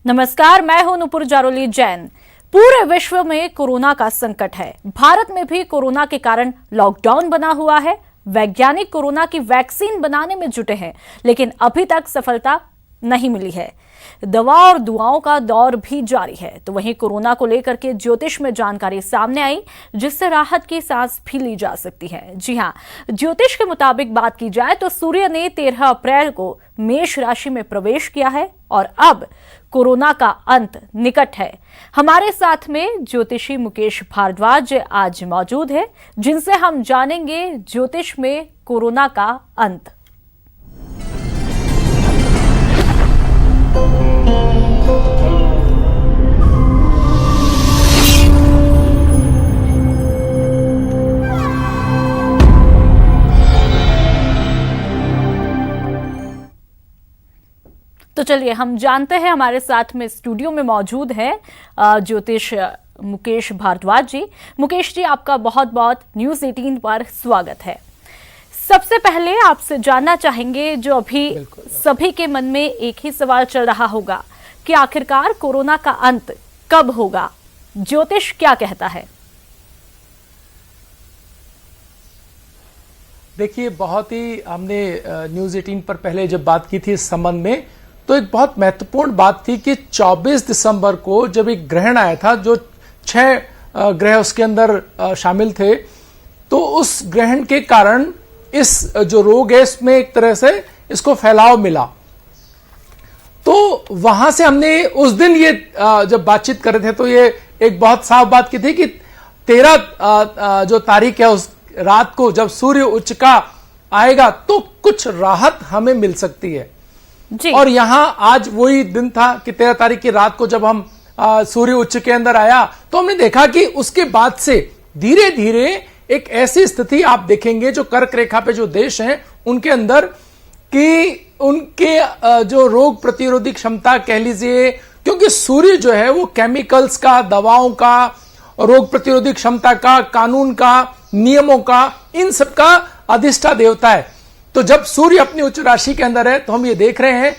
नमस्कार, मैं हूं नुपुर जारोली जैन। पूरे विश्व में कोरोना का संकट है। भारत में भी कोरोना के कारण लॉकडाउन बना हुआ है। वैज्ञानिक कोरोना की वैक्सीन बनाने में जुटे हैं, लेकिन अभी तक सफलता नहीं मिली है। दवा और दुआओं का दौर भी जारी है। तो वहीं कोरोना को लेकर के ज्योतिष में जानकारी सामने आई, जिससे राहत की सांस भी ली जा सकती है। जी हां, ज्योतिष के मुताबिक बात की जाए तो सूर्य ने 13 अप्रैल को मेष राशि में प्रवेश किया है और अब कोरोना का अंत निकट है। हमारे साथ में ज्योतिषी मुकेश भारद्वाज आज मौजूद है, जिनसे हम जानेंगे ज्योतिष में कोरोना का अंत। तो चलिए हम जानते हैं, हमारे साथ में स्टूडियो में मौजूद है ज्योतिष मुकेश भारद्वाज जी। मुकेश जी, आपका बहुत बहुत न्यूज़ 18 पर स्वागत है। सबसे पहले आपसे जानना चाहेंगे, जो अभी सभी के मन में एक ही सवाल चल रहा होगा कि आखिरकार कोरोना का अंत कब होगा, ज्योतिष क्या कहता है? देखिए, बहुत ही हमने न्यूज़ 18 पर पहले जब बात की थी इस संबंध में, तो एक बहुत महत्वपूर्ण बात थी कि 24 दिसंबर को जब एक ग्रहण आया था, जो 6 ग्रह उसके अंदर शामिल थे, तो उस ग्रहण के कारण इस जो रोग है इसमें एक तरह से इसको फैलाव मिला। तो वहां से हमने उस दिन ये जब बातचीत कर रहे थे तो ये एक बहुत साफ बात की थी कि 13 जो तारीख है उस रात को जब सूर्य उच्च का आएगा तो कुछ राहत हमें मिल सकती है जी। और यहां आज वही दिन था कि 13 तारीख की रात को जब हम सूर्य उच्च के अंदर आया तो हमने देखा कि उसके बाद से धीरे धीरे एक ऐसी स्थिति आप देखेंगे जो कर्क रेखा पे जो देश हैं उनके अंदर कि उनके जो रोग प्रतिरोधी क्षमता कह लीजिए, क्योंकि सूर्य जो है वो केमिकल्स का, दवाओं का, रोग प्रतिरोधी क्षमता का, कानून का, नियमों का, इन सब का अधिष्ठा देवता है। तो जब सूर्य अपनी उच्च राशि के अंदर है तो हम ये देख रहे हैं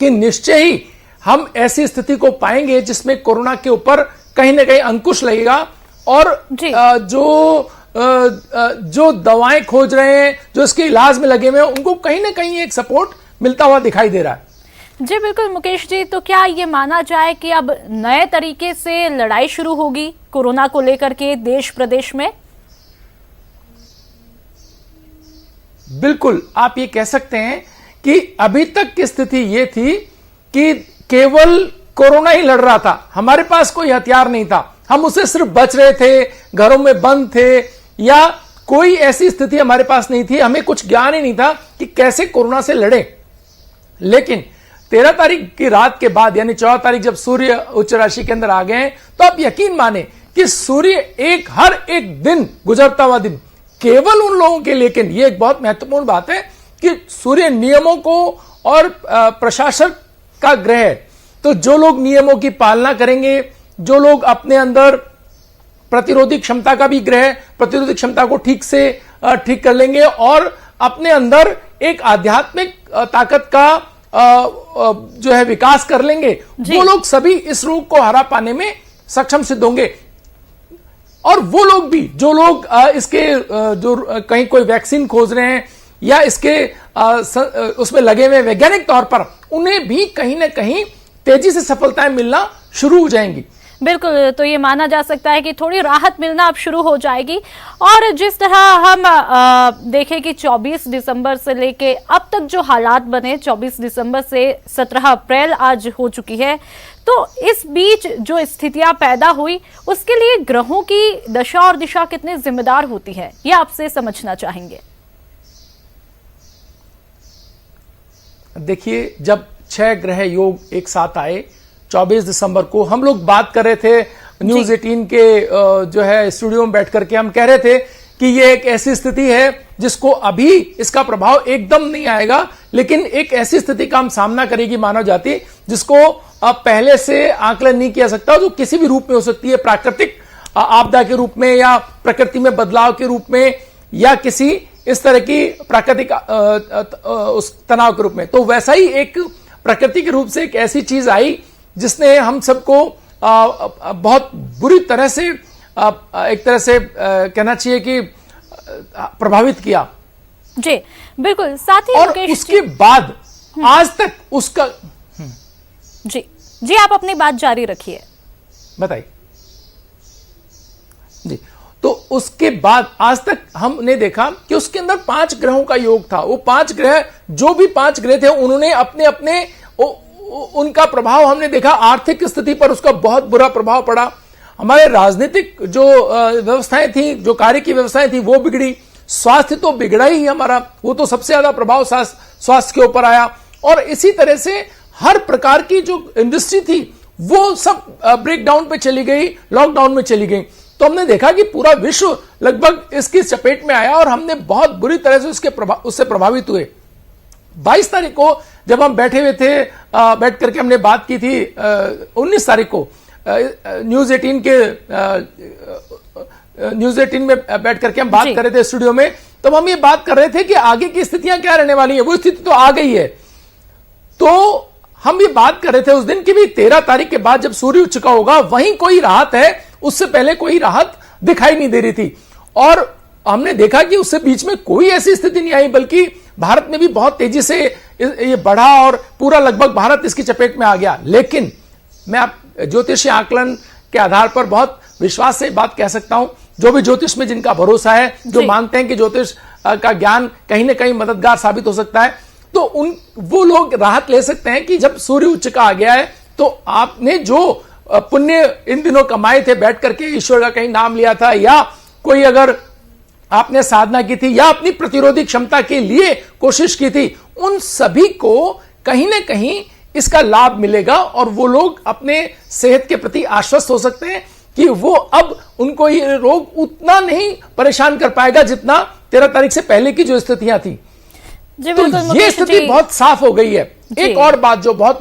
कि निश्चय ही हम ऐसी स्थिति को पाएंगे जिसमें कोरोना के ऊपर कहीं ना कहीं अंकुश लगेगा और जो दवाएं खोज रहे हैं, जो इसके इलाज में लगे हुए हैं, उनको कहीं ना कहीं एक सपोर्ट मिलता हुआ दिखाई दे रहा है। जी बिल्कुल मुकेश जी, तो क्या ये माना जाए कि अब नए तरीके से लड़ाई शुरू होगी कोरोना को लेकर के देश प्रदेश में? बिल्कुल, आप ये कह सकते हैं कि अभी तक की स्थिति ये थी कि केवल कोरोना ही लड़ रहा था, हमारे पास कोई हथियार नहीं था, हम उससे सिर्फ बच रहे थे, घरों में बंद थे, या कोई ऐसी स्थिति हमारे पास नहीं थी, हमें कुछ ज्ञान ही नहीं था कि कैसे कोरोना से लड़े। लेकिन 13 तारीख की रात के बाद यानी 14 तारीख जब सूर्य उच्च राशि के अंदर आ गए तो आप यकीन माने कि सूर्य हर एक दिन गुजरता हुआ दिन केवल उन लोगों के, लेकिन ये एक बहुत महत्वपूर्ण बात है कि सूर्य नियमों को और प्रशासन का ग्रह है। तो जो लोग नियमों की पालना करेंगे, जो लोग अपने अंदर प्रतिरोधी क्षमता का भी ग्रह, प्रतिरोधी क्षमता को ठीक कर लेंगे और अपने अंदर एक आध्यात्मिक ताकत का जो है विकास कर लेंगे, वो लोग सभी इस रोग को हरा पाने में सक्षम सिद्ध होंगे। और वो लोग भी जो लोग इसके जो कहीं कोई वैक्सीन खोज रहे हैं या इसके उसमें लगे हुए वैज्ञानिक तौर पर, उन्हें भी कहीं ना कहीं तेजी से सफलताएं मिलना शुरू हो जाएंगी। बिल्कुल, तो ये माना जा सकता है कि थोड़ी राहत मिलना अब शुरू हो जाएगी। और जिस तरह हम देखें कि 24 दिसंबर से लेके अब तक जो हालात बने, 24 दिसंबर से 17 अप्रैल आज हो चुकी है, तो इस बीच जो स्थितियां पैदा हुई उसके लिए ग्रहों की दशा और दिशा कितने जिम्मेदार होती है, ये आपसे समझना चाहेंगे। देखिए, जब 6 ग्रह योग एक साथ आए 24 दिसंबर को, हम लोग बात कर रहे थे न्यूज़ 18 के जो है स्टूडियो में बैठ करके, हम कह रहे थे कि ये एक ऐसी स्थिति है जिसको अभी इसका प्रभाव एकदम नहीं आएगा, लेकिन एक ऐसी स्थिति का हम सामना करेगी मानव जाति जिसको अब पहले से आकलन नहीं किया सकता, जो किसी भी रूप में हो सकती है, प्राकृतिक आपदा के रूप में या प्रकृति में बदलाव के रूप में या किसी इस तरह की प्राकृतिक उस तनाव के रूप में। तो वैसा ही एक प्रकृति के रूप से एक ऐसी चीज आई जिसने हम सबको बहुत बुरी तरह से एक तरह से कहना चाहिए कि प्रभावित किया। जी बिल्कुल। साथ ही और उसके बाद आज तक उसका जी आप अपनी बात जारी रखिए, बताइए। जी, तो उसके बाद आज तक हमने देखा कि उसके अंदर 5 ग्रहों का योग था। वो 5 ग्रह, जो भी 5 ग्रह थे, उन्होंने अपने अपने उनका प्रभाव हमने देखा। आर्थिक स्थिति पर उसका बहुत बुरा प्रभाव पड़ा। हमारे राजनीतिक जो व्यवस्थाएं थी, जो कार्य की व्यवस्थाएं थी, वो बिगड़ी। स्वास्थ्य तो बिगड़ा ही हमारा, वो तो सबसे ज्यादा प्रभाव स्वास्थ्य के ऊपर आया। और इसी तरह से हर प्रकार की जो इंडस्ट्री थी वो सब ब्रेकडाउन पे चली गई, लॉकडाउन में चली गई। तो हमने देखा कि पूरा विश्व लगभग इसकी चपेट में आया और हमने बहुत बुरी तरह से उससे प्रभावित हुए। 22 तारीख को जब हम बैठे हुए थे, बैठ करके हमने बात की थी, 19 तारीख को न्यूज 18 में बैठ करके हम बात कर रहे थे स्टूडियो में। तब हम ये बात कर रहे थे कि आगे की स्थितियां क्या रहने वाली है। वो स्थिति तो आ गई है। तो हम ये बात कर रहे थे उस दिन की भी, 13 तारीख के बाद जब सूर्य उच्च का होगा वहीं कोई राहत है, उससे पहले कोई राहत दिखाई नहीं दे रही थी। और हमने देखा कि उससे बीच में कोई ऐसी स्थिति नहीं आई, बल्कि भारत में भी बहुत तेजी से ये बढ़ा और पूरा लगभग भारत इसकी चपेट में आ गया। लेकिन मैं आप ज्योतिषीय आकलन के आधार पर बहुत विश्वास से बात कह सकता हूं, जो भी ज्योतिष में जिनका भरोसा है, जो मानते हैं कि ज्योतिष का ज्ञान कहीं ना कहीं मददगार साबित हो सकता है, तो वो लोग राहत ले सकते हैं कि जब सूर्य उच्च का आ गया है तो आपने जो पुण्य इन दिनों कमाए थे, बैठ करके ईश्वर का कहीं नाम लिया था, या कोई अगर आपने साधना की थी, या अपनी प्रतिरोधी क्षमता के लिए कोशिश की थी, उन सभी को कहीं ना कहीं इसका लाभ मिलेगा। और वो लोग अपने सेहत के प्रति आश्वस्त हो सकते हैं कि वो अब उनको ये रोग उतना नहीं परेशान कर पाएगा जितना 13 तारीख से पहले की जो स्थितियां थी। तो ये स्थिति बहुत साफ हो गई है। एक और बात जो बहुत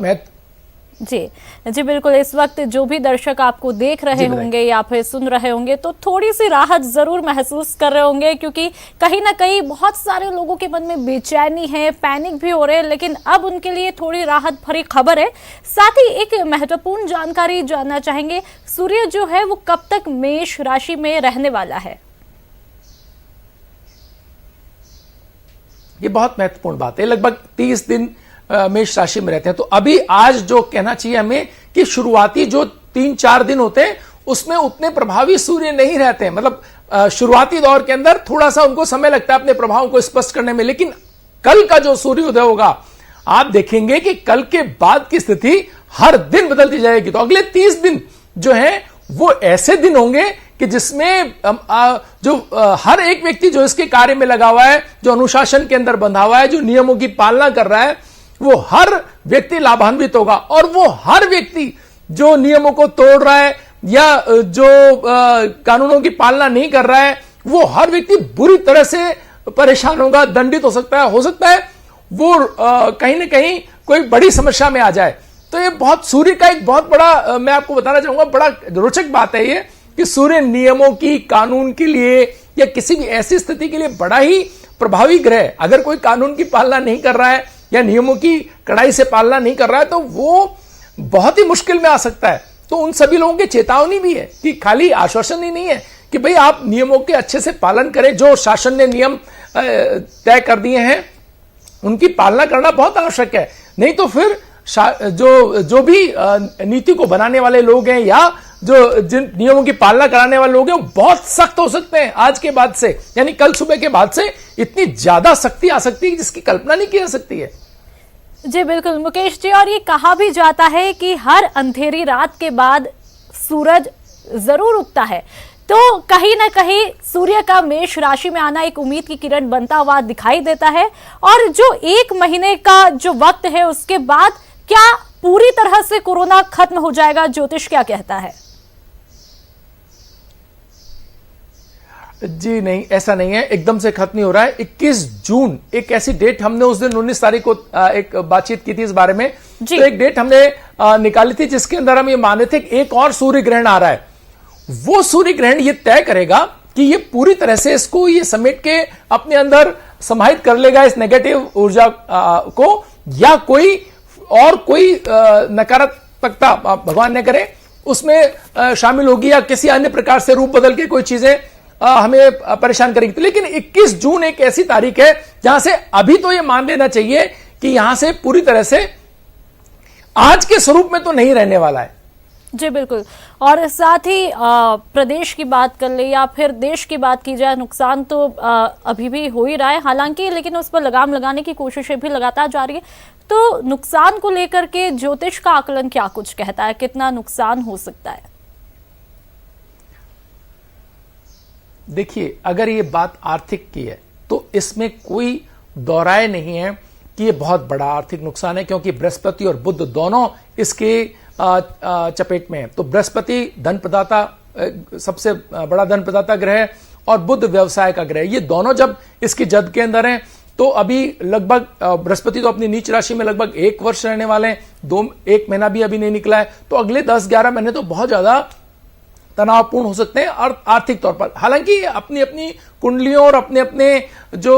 जी बिल्कुल, इस वक्त जो भी दर्शक आपको देख रहे होंगे या फिर सुन रहे होंगे तो थोड़ी सी राहत जरूर महसूस कर रहे होंगे, क्योंकि कहीं ना कहीं बहुत सारे लोगों के मन में बेचैनी है, पैनिक भी हो रहे हैं, लेकिन अब उनके लिए थोड़ी राहत भरी खबर है। साथ ही एक महत्वपूर्ण जानकारी जानना चाहेंगे, सूर्य जो है वो कब तक मेष राशि में रहने वाला है? ये बहुत महत्वपूर्ण बात है। लगभग 30 दिन मेष राशि में रहते हैं। तो अभी आज जो कहना चाहिए हमें कि शुरुआती जो 3-4 दिन होते हैं उसमें उतने प्रभावी सूर्य नहीं रहते हैं। मतलब शुरुआती दौर के अंदर थोड़ा सा उनको समय लगता है अपने प्रभाव को स्पष्ट करने में। लेकिन कल का जो सूर्योदय होगा, आप देखेंगे कि कल के बाद की स्थिति हर दिन बदलती जाएगी। तो अगले 30 दिन जो है वो ऐसे दिन होंगे कि जिसमें जो हर एक व्यक्ति जो इसके कार्य में लगा हुआ है, जो अनुशासन के अंदर बंधा हुआ है, जो नियमों की पालना कर रहा है, वो हर व्यक्ति लाभान्वित होगा। और वो हर व्यक्ति जो नियमों को तोड़ रहा है या जो कानूनों की पालना नहीं कर रहा है, वो हर व्यक्ति बुरी तरह से परेशान होगा, दंडित हो सकता है वो कहीं ना कहीं कोई बड़ी समस्या में आ जाए। तो ये बहुत सूर्य का एक बहुत बड़ा, मैं आपको बताना चाहूंगा, बड़ा रोचक बात है ये कि सूर्य नियमों की, कानून के लिए या किसी भी ऐसी स्थिति के लिए बड़ा ही प्रभावी ग्रह। अगर कोई कानून की पालना नहीं कर रहा है या नियमों की कड़ाई से पालना नहीं कर रहा है तो वो बहुत ही मुश्किल में आ सकता है। तो उन सभी लोगों की चेतावनी भी है कि खाली आश्वासन ही नहीं है कि भाई आप नियमों के अच्छे से पालन करें। जो शासन ने नियम तय कर दिए हैं उनकी पालना करना बहुत आवश्यक है। नहीं तो फिर जो भी नीति को बनाने वाले लोग हैं या जो जिन नियमों की पालना कराने वाले लोग हैं वो बहुत सख्त हो सकते हैं आज के बाद से, यानी कल सुबह के बाद से इतनी ज्यादा सख्ती आ सकती है जिसकी कल्पना नहीं की जा सकती है। जी बिल्कुल मुकेश जी, और ये कहा भी जाता है कि हर अंधेरी रात के बाद सूरज जरूर उगता है। तो कहीं ना कहीं सूर्य का मेष राशि में आना एक उम्मीद की किरण बनता हुआ दिखाई देता है। और जो 1 महीने का जो वक्त है उसके बाद क्या पूरी तरह से कोरोना खत्म हो जाएगा? ज्योतिष क्या कहता है? जी नहीं, ऐसा नहीं है, एकदम से खत्म नहीं हो रहा है। 21 जून एक ऐसी डेट हमने उस दिन 19 तारीख को एक बातचीत की थी इस बारे में। तो एक डेट हमने निकाली थी जिसके अंदर हम ये माने थे कि एक और सूर्य ग्रहण आ रहा है। वो सूर्य ग्रहण ये तय करेगा कि ये पूरी तरह से इसको ये समेट के अपने अंदर समाहित कर लेगा इस नेगेटिव ऊर्जा को, या कोई नकारात्मक उत्सुकता भगवान न करे उसमें शामिल होगी या किसी अन्य प्रकार से रूप बदल के कोई चीजें हमें परेशान करेगी। लेकिन 21 जून एक ऐसी तारीख है जहां से अभी तो यह मान लेना चाहिए कि यहां से पूरी तरह से आज के स्वरूप में तो नहीं रहने वाला है। जी बिल्कुल। और साथ ही प्रदेश की बात कर ले या फिर देश की बात की जाए, नुकसान तो अभी भी हो ही रहा है हालांकि, लेकिन उस पर लगाम लगाने की कोशिशें भी लगातार जारी है। तो नुकसान को लेकर के ज्योतिष का आकलन क्या कुछ कहता है, कितना नुकसान हो सकता है? देखिए, अगर ये बात आर्थिक की है तो इसमें कोई दोहराए नहीं है कि ये बहुत बड़ा आर्थिक नुकसान है, क्योंकि बृहस्पति और बुध दोनों इसके चपेट में है। तो बृहस्पति धन प्रदाता, सबसे बड़ा धन प्रदाता ग्रह है, और बुध व्यवसाय का ग्रह। ये दोनों जब इसकी जद के अंदर हैं तो अभी लगभग बृहस्पति तो अपनी नीच राशि में लगभग 1 वर्ष रहने वाले हैं, 1 महीना भी अभी नहीं निकला है। तो अगले 10-11 महीने तो बहुत ज्यादा तनावपूर्ण हो सकते हैं और आर्थिक तौर पर। हालांकि अपनी अपनी कुंडलियों और अपने अपने जो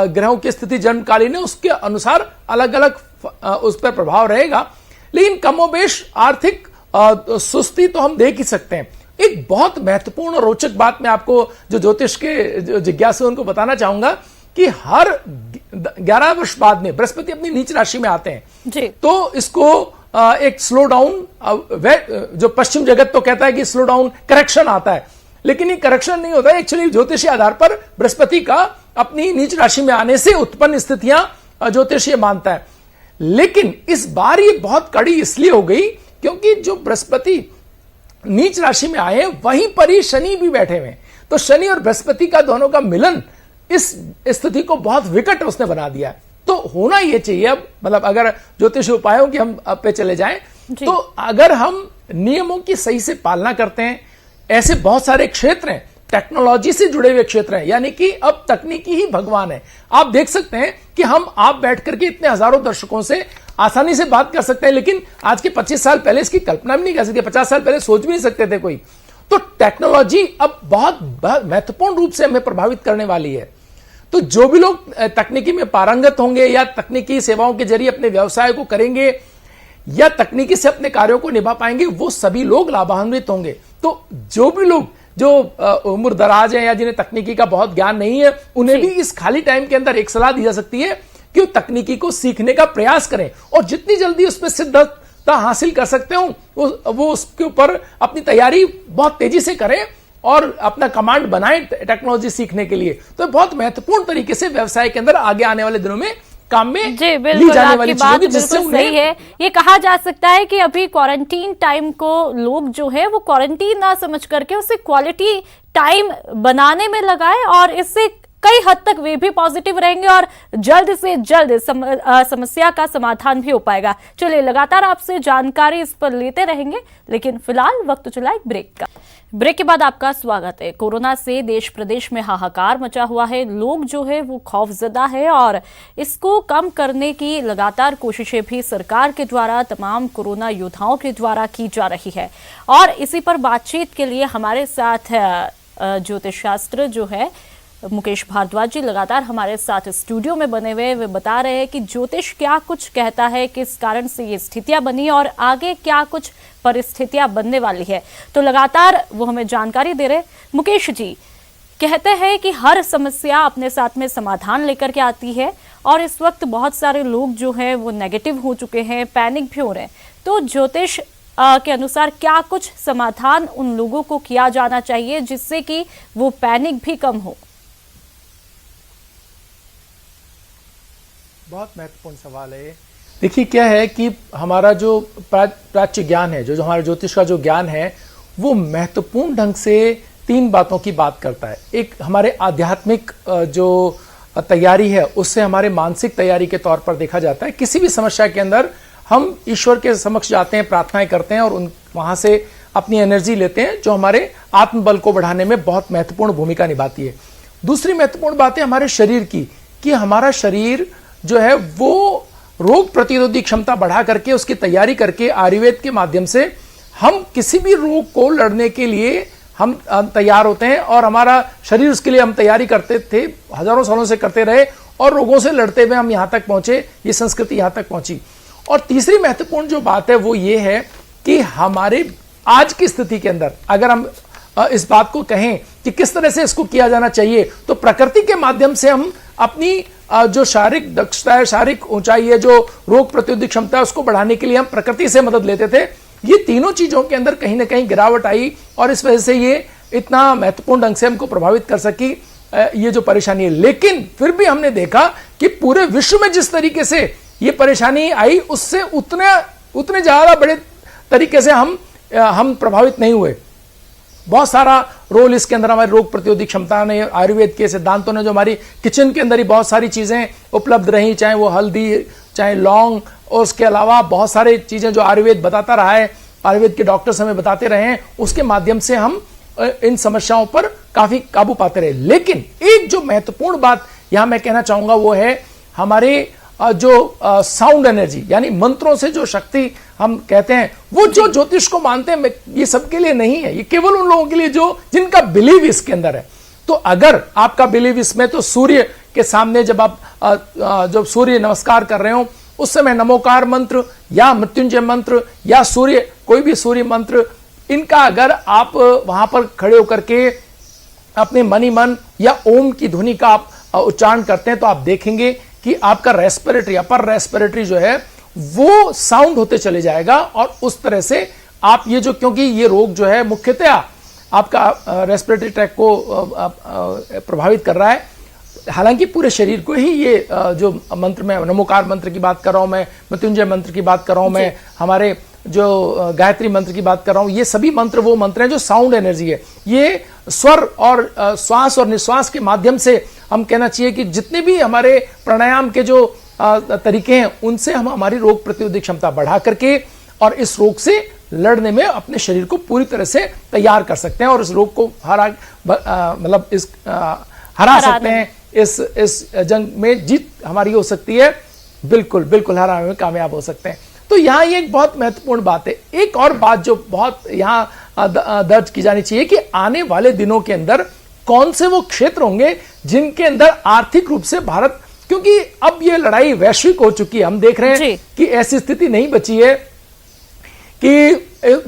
ग्रहों की स्थिति जन्मकालीन है उसके अनुसार अलग अलग उस पर प्रभाव रहेगा, लेकिन कमोबेश आर्थिक सुस्ती तो हम देख ही सकते हैं। एक बहुत महत्वपूर्ण और रोचक बात मैं आपको जो ज्योतिष के जिज्ञासु उनको बताना चाहूंगा कि हर 11 वर्ष बाद में बृहस्पति अपनी नीच राशि में आते हैं जी। तो इसको एक स्लो डाउन, जो पश्चिम जगत तो कहता है कि स्लो डाउन करेक्शन आता है, लेकिन ये करेक्शन नहीं होता है। एक्चुअली ज्योतिषीय आधार पर बृहस्पति का अपनी नीच राशि में आने से उत्पन्न स्थितियां ज्योतिषीय मानता है। लेकिन इस बार ये बहुत कड़ी इसलिए हो गई क्योंकि जो बृहस्पति नीच राशि में आए वहीं पर ही शनि भी बैठे हुए। तो शनि और बृहस्पति का दोनों का मिलन इस स्थिति को बहुत विकट उसने बना दिया है। तो होना यह चाहिए, अब मतलब अगर ज्योतिष उपायों की हम पे चले जाएं तो अगर हम नियमों की सही से पालना करते हैं, ऐसे बहुत सारे क्षेत्र हैं, टेक्नोलॉजी से जुड़े हुए क्षेत्र हैं, यानी कि अब तकनीकी ही भगवान है। आप देख सकते हैं कि हम आप बैठ करके इतने हजारों दर्शकों से आसानी से बात कर सकते हैं, लेकिन आज के 25 साल पहले इसकी कल्पना भी नहीं कर सकते, 50 साल पहले सोच भी नहीं सकते थे कोई। तो टेक्नोलॉजी अब बहुत महत्वपूर्ण रूप से हमें प्रभावित करने वाली है। तो जो भी लोग तकनीकी में पारंगत होंगे या तकनीकी सेवाओं के जरिए अपने व्यवसाय को करेंगे या तकनीकी से अपने कार्यों को निभा पाएंगे, वो सभी लोग लाभान्वित होंगे। तो जो भी लोग जो उम्र दराज हैं या जिन्हें तकनीकी का बहुत ज्ञान नहीं है, उन्हें भी इस खाली टाइम के अंदर एक सलाह दी जा सकती है कि वो तकनीकी को सीखने का प्रयास करें और जितनी जल्दी उसमें सिद्धता हासिल कर सकते हो वो उसके ऊपर अपनी तैयारी बहुत तेजी से करें और अपना कमांड बनाएं टेक्नोलॉजी सीखने के लिए। तो बहुत महत्वपूर्ण तरीके से व्यवसाय के अंदर आगे आने वाले दिनों में काम में जी ली जाने वाली चीजें होगी, जिससे सही है। ये कहा जा सकता है कि अभी क्वारंटीन टाइम को लोग जो है वो क्वारंटीन ना समझ करके उसे क्वालिटी टाइम बनाने में लगाए और इससे कई हद तक वे भी पॉजिटिव रहेंगे और जल्द से जल्द समस्या का समाधान भी हो पाएगा। चलिए लगातार आपसे जानकारी इस पर लेते रहेंगे, लेकिन फिलहाल वक्त चला एक ब्रेक का। ब्रेक के बाद आपका स्वागत है। कोरोना से देश प्रदेश में हाहाकार मचा हुआ है, लोग जो है वो खौफजदा है और इसको कम करने की लगातार कोशिशें भी सरकार के द्वारा तमाम कोरोना योद्धाओं के द्वारा की जा रही है। और इसी पर बातचीत के लिए हमारे साथ ज्योतिष शास्त्र जो है मुकेश भारद्वाज जी लगातार हमारे साथ स्टूडियो में बने हुए, वे बता रहे हैं कि ज्योतिष क्या कुछ कहता है, किस कारण से ये स्थितियां बनी और आगे क्या कुछ परिस्थितियां बनने वाली है। तो लगातार वो हमें जानकारी दे रहे। मुकेश जी कहते हैं कि हर समस्या अपने साथ में समाधान लेकर के आती है और इस वक्त बहुत सारे लोग जो है वो नेगेटिव हो चुके हैं, पैनिक भी हो रहे हैं। तो ज्योतिष के अनुसार क्या कुछ समाधान उन लोगों को किया जाना चाहिए जिससे कि वो पैनिक भी कम हो? बहुत महत्वपूर्ण सवाल है। देखिए क्या है कि हमारा जो प्राच्य ज्ञान है, जो हमारे ज्योतिष का जो ज्ञान है, वो महत्वपूर्ण ढंग से 3 बातों की बात करता है। एक हमारे आध्यात्मिक जो तैयारी है उससे हमारे मानसिक तैयारी के तौर पर देखा जाता है। किसी भी समस्या के अंदर हम ईश्वर के समक्ष जाते हैं, प्रार्थनाएं करते हैं और वहां से अपनी एनर्जी लेते हैं जो हमारे आत्मबल को बढ़ाने में बहुत महत्वपूर्ण भूमिका निभाती है। दूसरी महत्वपूर्ण बात है हमारे शरीर की, कि हमारा शरीर जो है वो रोग प्रतिरोधी क्षमता बढ़ा करके उसकी तैयारी करके आयुर्वेद के माध्यम से हम किसी भी रोग को लड़ने के लिए हम तैयार होते हैं और हमारा शरीर उसके लिए हम तैयारी करते थे, हजारों सालों से करते रहे और रोगों से लड़ते हुए हम यहां तक पहुंचे, ये संस्कृति यहां तक पहुंची। और तीसरी महत्वपूर्ण जो बात है वो ये है कि हमारे आज की स्थिति के अंदर अगर हम इस बात को कहें कि किस तरह से इसको किया जाना चाहिए, तो प्रकृति के माध्यम से हम अपनी जो शारीरिक दक्षता है, शारीरिक ऊंचाई है, जो रोग प्रतिरोधक क्षमता है, उसको बढ़ाने के लिए हम प्रकृति से मदद लेते थे। ये तीनों चीजों के अंदर कहीं ना कहीं गिरावट आई और इस वजह से ये इतना महत्वपूर्ण ढंग से हमको प्रभावित कर सकी ये जो परेशानी है। लेकिन फिर भी हमने देखा कि पूरे विश्व में जिस तरीके से ये परेशानी आई उससे उतने ज्यादा बड़े तरीके से हम प्रभावित नहीं हुए। बहुत सारा रोल इसके अंदर हमारी रोग प्रतिरोधक क्षमता ने, आयुर्वेद के सिद्धांतों ने, जो हमारी किचन के अंदर ही बहुत सारी चीजें उपलब्ध रही, चाहे वो हल्दी, चाहे लौंग, और उसके अलावा बहुत सारी चीजें जो आयुर्वेद बताता रहा है, आयुर्वेद के डॉक्टर्स हमें बताते रहे हैं, उसके माध्यम से हम इन समस्याओं पर काफी काबू पाते रहे। लेकिन एक जो महत्वपूर्ण बात यहां मैं कहना चाहूंगा वो है हमारे जो साउंड एनर्जी, यानी मंत्रों से जो शक्ति हम कहते हैं, वो जो ज्योतिष को मानते हैं, ये सबके लिए नहीं है, ये केवल उन लोगों के लिए जो जिनका बिलीव इसके अंदर है। तो अगर आपका बिलीव इसमें, तो सूर्य के सामने जब आप जब सूर्य नमस्कार कर रहे हो उस समय नमोकार मंत्र या मृत्युंजय मंत्र या सूर्य, कोई भी सूर्य मंत्र, इनका अगर आप वहां पर खड़े होकर के अपने मन ही मन या ओम की ध्वनि का आप उच्चारण करते हैं, तो आप देखेंगे कि आपका रेस्पिरेटरी, अपर रेस्पिरेटरी जो है वो साउंड होते चले जाएगा। और उस तरह से आप ये जो, क्योंकि ये रोग जो है मुख्यतः आपका रेस्पिरेटरी ट्रैक को प्रभावित कर रहा है, हालांकि पूरे शरीर को ही ये जो मंत्र में नमोकार मंत्र की बात कर रहा हूं मैं, मृत्युंजय मंत्र की बात कर रहा हूं मैं, हमारे जो गायत्री मंत्र की बात कर रहा हूं, ये सभी मंत्र वो मंत्र हैं जो साउंड एनर्जी है। ये स्वर और श्वास और निश्वास के माध्यम से हम कहना चाहिए कि जितने भी हमारे प्राणायाम के जो तरीके हैं उनसे हम हमारी रोग प्रतिरोधक क्षमता बढ़ा करके और इस रोग से लड़ने में अपने शरीर को पूरी तरह से तैयार कर सकते हैं और इस रोग को हरा सकते हैं। इस जंग में जीत हमारी हो सकती है, बिल्कुल बिल्कुल हराने में कामयाब हो सकते हैं। तो यहाँ ये एक बहुत महत्वपूर्ण बात है। एक और बात जो बहुत यहाँ दर्ज की जानी चाहिए कि आने वाले दिनों के अंदर कौन से वो क्षेत्र होंगे जिनके अंदर आर्थिक रूप से भारत, क्योंकि अब ये लड़ाई वैश्विक हो चुकी है, हम देख रहे हैं कि ऐसी स्थिति नहीं बची है कि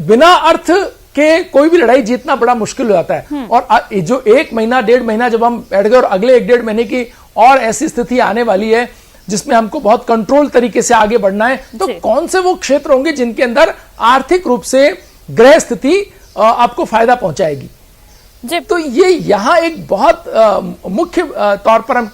बिना अर्थ के कोई भी लड़ाई जीतना बड़ा मुश्किल हो जाता है। और जो 1 महीना 1.5 महीना जब हम बैठ गए और अगले 1-1.5 महीने की और ऐसी स्थिति आने वाली है जिसमें हमको बहुत कंट्रोल तरीके से आगे बढ़ना है, तो कौन से वो क्षेत्र होंगे जिनके अंदर आर्थिक रूप से ग्रह स्थिति आपको फायदा पहुंचाएगी। तो ये यहां एक बहुत मुख्य तौर पर हम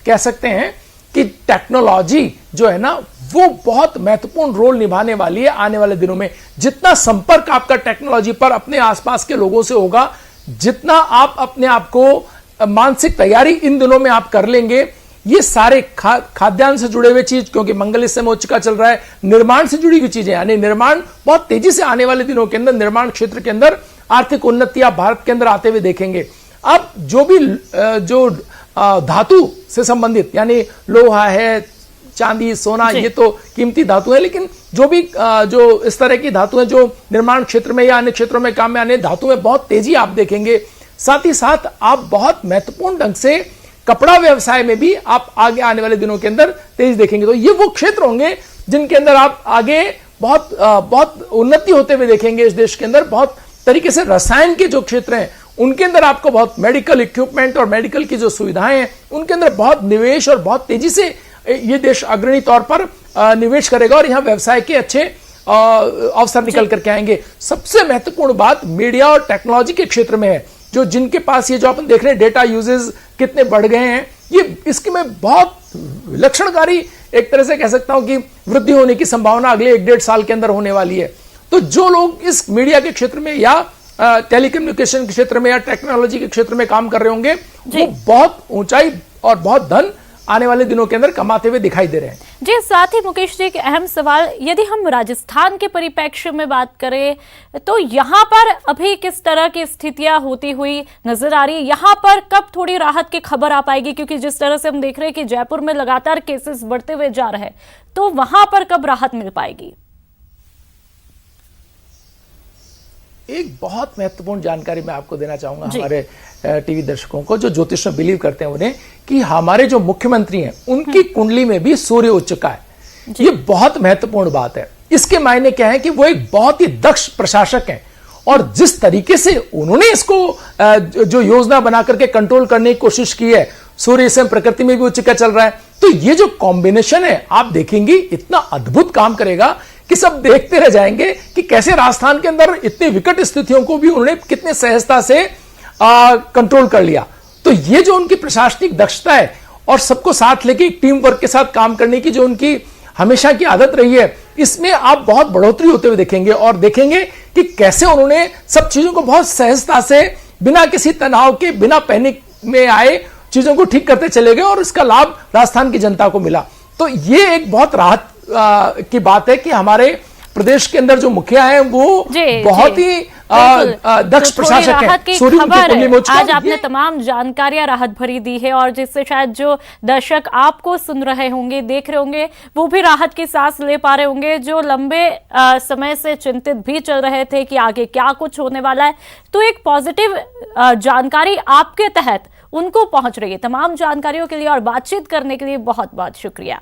कह सकते हैं कि टेक्नोलॉजी जो है ना वो बहुत महत्वपूर्ण रोल निभाने वाली है आने वाले दिनों में। जितना संपर्क आपका टेक्नोलॉजी पर अपने आसपास के लोगों से होगा, जितना आप अपने आप को मानसिक तैयारी इन दिनों में आप कर लेंगे, ये सारे खाद्यान्न से जुड़े हुए चीज, क्योंकि मंगल इस समय का चल रहा है, निर्माण से जुड़ी हुई चीजें, यानी निर्माण बहुत तेजी से आने वाले दिनों के अंदर निर्माण क्षेत्र के अंदर आर्थिक उन्नति आप भारत के अंदर आते हुए देखेंगे। अब जो भी जो धातु से संबंधित, यानी लोहा है, चांदी, सोना, ये तो कीमती धातु है, लेकिन जो भी जो इस तरह की धातु है जो निर्माण क्षेत्र में या अन्य क्षेत्रों में काम में आने धातु में बहुत तेजी आप देखेंगे। साथ ही साथ आप बहुत महत्वपूर्ण ढंग से कपड़ा व्यवसाय में भी आप आगे आने वाले दिनों के अंदर तेजी देखेंगे। तो ये वो क्षेत्र होंगे जिनके अंदर आप आगे बहुत उन्नति होते हुए देखेंगे इस देश के अंदर। बहुत तरीके से रसायन के जो क्षेत्र हैं उनके अंदर आपको बहुत मेडिकल इक्विपमेंट और मेडिकल की जो सुविधाएं हैं उनके अंदर बहुत निवेश और बहुत तेजी से ये देश अग्रणी तौर पर निवेश करेगा और यहां व्यवसाय के अच्छे अवसर निकल करके आएंगे। सबसे महत्वपूर्ण बात मीडिया और टेक्नोलॉजी के क्षेत्र में है, जो जिनके पास ये जो अपन देख रहे हैं डेटा यूजेस कितने बढ़ गए हैं, ये इसके में बहुत लक्षणकारी एक तरह से कह सकता हूं कि वृद्धि होने की संभावना अगले 1-1.5 साल के अंदर होने वाली है। तो जो लोग इस मीडिया के क्षेत्र में या टेलीकम्युनिकेशन के क्षेत्र में या टेक्नोलॉजी के क्षेत्र में काम कर रहे होंगे, वो बहुत ऊंचाई और बहुत धन आने वाले दिनों के अंदर कमाते हुए दिखाई दे रहे हैं। जी, साथ ही मुकेश जी एक अहम सवाल, यदि हम राजस्थान के परिप्रेक्ष्य में बात करें तो यहाँ पर अभी किस तरह की स्थितियां होती हुई नजर आ रही है? यहाँ पर कब थोड़ी राहत की खबर आ पाएगी? क्योंकि जिस तरह से हम देख रहे हैं कि जयपुर में लगातार केसेस बढ़ते हुए जा रहे हैं, तो वहां पर कब राहत मिल पाएगी? एक बहुत महत्वपूर्ण जानकारी मैं आपको देना चाहूंगा हमारे टीवी दर्शकों को, जो ज्योतिष में बिलीव करते हैं उन्हें, कि हमारे जो मुख्यमंत्री हैं उनकी कुंडली में भी सूर्य उच्च का है। ये बहुत महत्वपूर्ण बात है। इसके मायने क्या है कि वो एक बहुत ही दक्ष प्रशासक हैं और जिस तरीके से उन्होंने इसको जो योजना बना करके कंट्रोल करने की कोशिश की है, सूर्य से प्रकृति में भी उच्च चल रहा है, तो ये जो कॉम्बिनेशन है आप देखेंगे इतना अद्भुत काम करेगा कि सब देखते रह जाएंगे कि कैसे राजस्थान के अंदर इतनी विकट स्थितियों को भी उन्होंने कितने सहजता से कंट्रोल कर लिया। तो ये जो उनकी प्रशासनिक दक्षता है और सबको साथ लेके टीम वर्क के साथ काम करने की जो उनकी हमेशा की आदत रही है, इसमें आप बहुत बढ़ोतरी होते हुए देखेंगे और देखेंगे कि कैसे उन्होंने सब चीजों को बहुत सहजता से बिना किसी तनाव के, बिना पैनिक में आए चीजों को ठीक करते चले गए और इसका लाभ राजस्थान की जनता को मिला। तो ये एक बहुत राहत की बात है कि हमारे प्रदेश के अंदर जो मुखिया हैं वो बहुत ही दक्ष प्रशासक हैं। खबर आज आपने तमाम जानकारियां राहत भरी दी है और जिससे शायद जो दर्शक आपको सुन रहे होंगे, देख रहे होंगे, वो भी राहत की सांस ले पा रहे होंगे, जो लंबे समय से चिंतित भी चल रहे थे कि आगे क्या कुछ होने वाला है। तो एक पॉजिटिव जानकारी आपके तहत उनको पहुंच रही है। तमाम जानकारियों के लिए और बातचीत करने के लिए बहुत बहुत शुक्रिया।